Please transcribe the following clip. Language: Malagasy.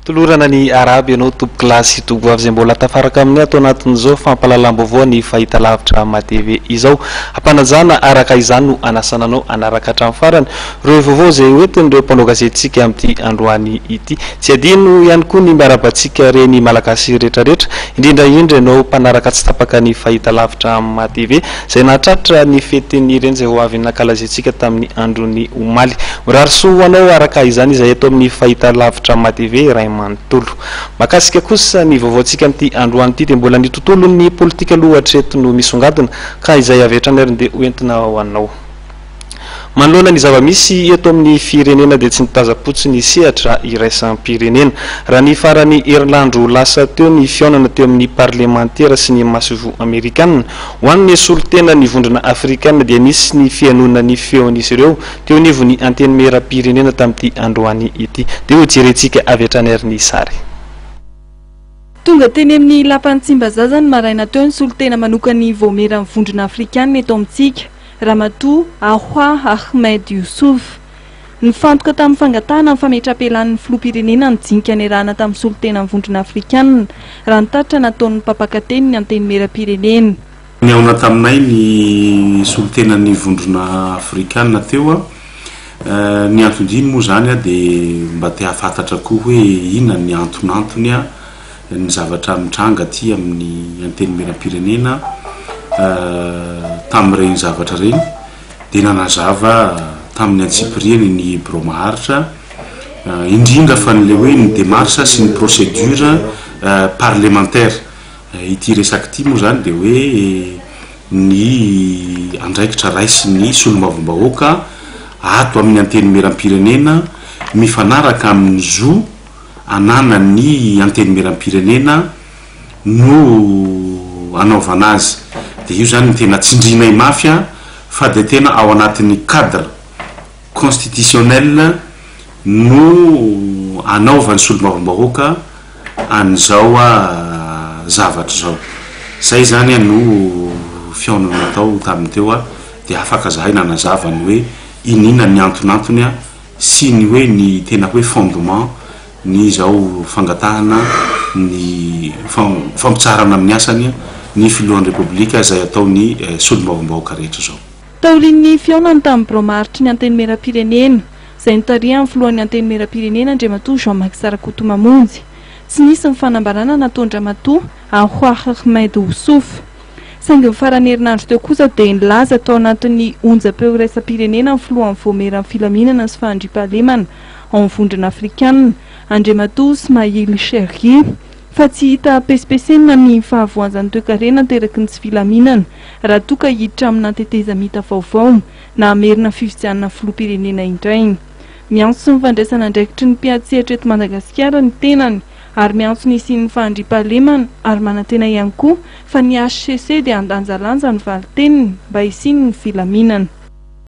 Tolorana ny araby ianao tompo klasy togo avy izay mbola tafaraka amin'ny atao anatin'izao fampalalam-baovao ny fahita lavitra matv izao hampanajana araka izany no anasana anao anaraka hatramin'ny farany ireo vaovao izay hoentin'ireo mpanao gazetintsika amin'ity androany ity tsy adino ihany koa ny miarabantsika reny malagasy rehetrarehetra indrindra ianao mpanaraka tsy tapaka ny fahita lavitra matv izay nahatratra ny fetiny ireny izay ho avy nankalazentsika tamin'ny androny omaly mirary soa anao araka izany izay atao amin'ny fahita lavitra matv iray manontolo makasika kosa ny vaovaontsika amin'ity androany ity dia mbola ny tontolon'ny politika lohatreto no misongadina ka izay avy hatrany ary dia hoentina ho anao manoloana ny zava-misy eto amin'ny firenena dia tsy nitaza-potsy ny sehatra iraisam-pirenena raha ny farany herinandro lasa teo ny fiaonana teo amin'ny parlementaira sy ny masivo amerikanina ho an'ny solotena ny vondrona afrikanina dia nisy ny fianonana ny feon'izy ireo teo nivo ny anteny meram-pirenena tamin'ity androany ity dia ho jerentsika avy hatrany ary ny sary tonga teny amin'ny lapan'ny Tsimbazazany maraina teo ny solotena manokany voamera amin'ny vondrona afrikanina eto amintsika Ramatoa Ahoa Ahmed Youssouf nifantoka tamin'ny fangatahana amin'ny fametrapelan'ny filoham-pirenena nijinika ny rana tamin'ny solotena amin'ny vondrona afrikanina raha nitaritra nataon'ny mpapakateny ny anteny meram-pirenena. Ny ao taminay ny solotenan'ny vondrona afrikanina teo ny antondiny moa zany dia mba te hafantatra koa hoe inona ny antonantony ny zavatra mitranga aty amin'ny anteny meram-pirenena tamin'ireny zavatra reny dia nanazava tamin'ny antsipiriany ny bromaharitra indrindra fa n'le hoe ny démarche sy ny procédure parlementaire ity resaka ity moa zany dia hoe ny andraikitra raisy ny solomavombahoaka ato amin'ny anteny meram-pirenena mifanaraka amin'ny zo anana ny anteny meram-pirenena no anaovana azy dia io zany tena tsindrinay mafia fa dia tena ao anatin'ny cadre constitutionnel no anaovan'ny solomavombahoaka an'izao zavatra zao zay zany no fiaonana natao tamin'ny teo dia afaka zahay nanazavany hoe inina ny antonantony sy ny hoe ny tena hoe fondement ny zao fangatahana ny fampitsarana amin'ny asany ny filohan'ny repoblika izay ataony solomavombahoaka rehetra zao. Taorian'ny fiaonany tamin'ny bromaharitry ny anteny meram-pirenena izay nitariha amin'ny filohan'ny anteny meram-pirenena Andriamatoa Jean-Marc Sarakoto Mamonjy tsy nisy ny fanambarana nataon'ny Andriamatoa Ahoa Ahmed Youssouf saingy ny farany herinandro teo kosa dia nilaza tao anatin'ny onjam-peo iraisam-pirenena amin'ny filohan'ny voameran'ny filaminana sy fahandriam-pahalemana ao amin'ny vondrona afrikanina Andriamatoa Ismail Chergui fa tsy hita pesipesena ny fahavoanjany toe-karena teraky ny tsy filaminana raha toa ka hiditra amin'ny anteteza mita vaovao na amerina fifidianana filoham-pirenena indray. Miantso sy ny fandraisana andraikitry ny mpiatsehatra eto Madagasikara ny tenany ary miantso ny isian'ny fahandriam-pahalemana ary manantena ihany koa fa ny HCC dia andanjalanja ny valiteniny mba isiany ny filaminana.